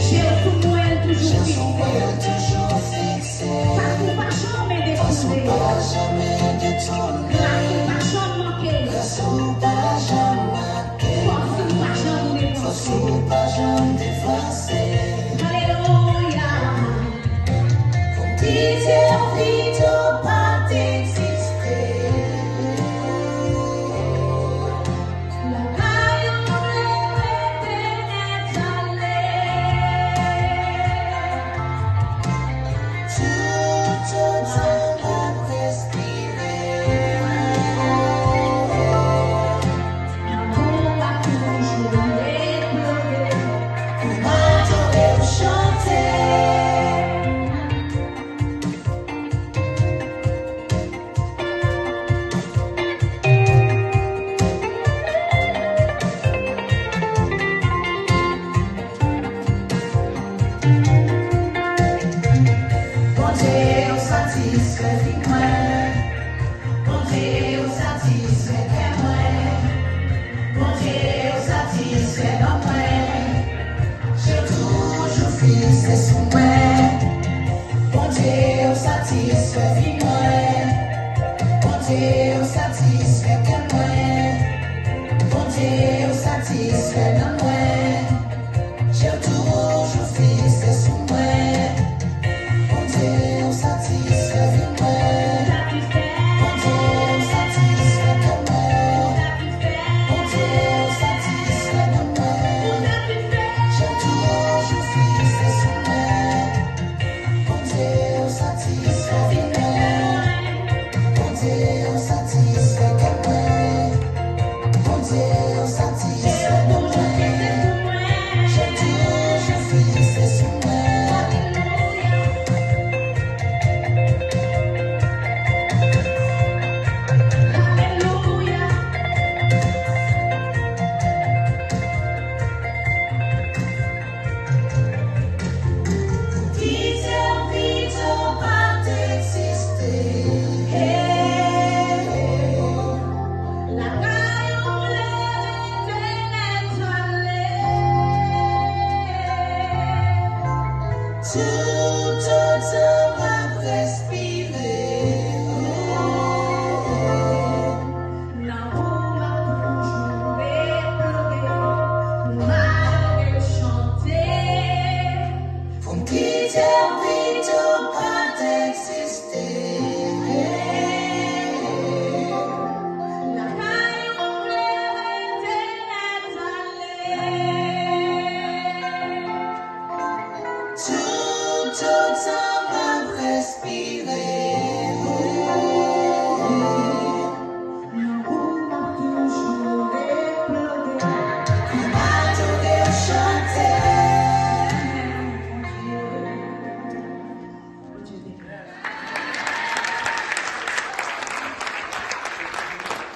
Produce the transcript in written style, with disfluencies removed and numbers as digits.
J'ai sous moi toujours fixé. Pas pour pas jamais détourner. Grâce ou pas jamais manquer. Force ou pas jamais défoncer. Alléluia. Pitié, pitié, pas d'exister. La caille on était installée. Tout temps à respirer. L'amour va toujours éclairer. Pour m'adorer ou chanter. Bondye, on satisfait vie moi. Bondye, on satisfait que moi. Bondye, on satisfait dans moi. J'ai toujours fixé sur moi. Bondye, on satisfait vie moi. Bondye, on satisfait que moi. Bondye, on satisfait dans moi.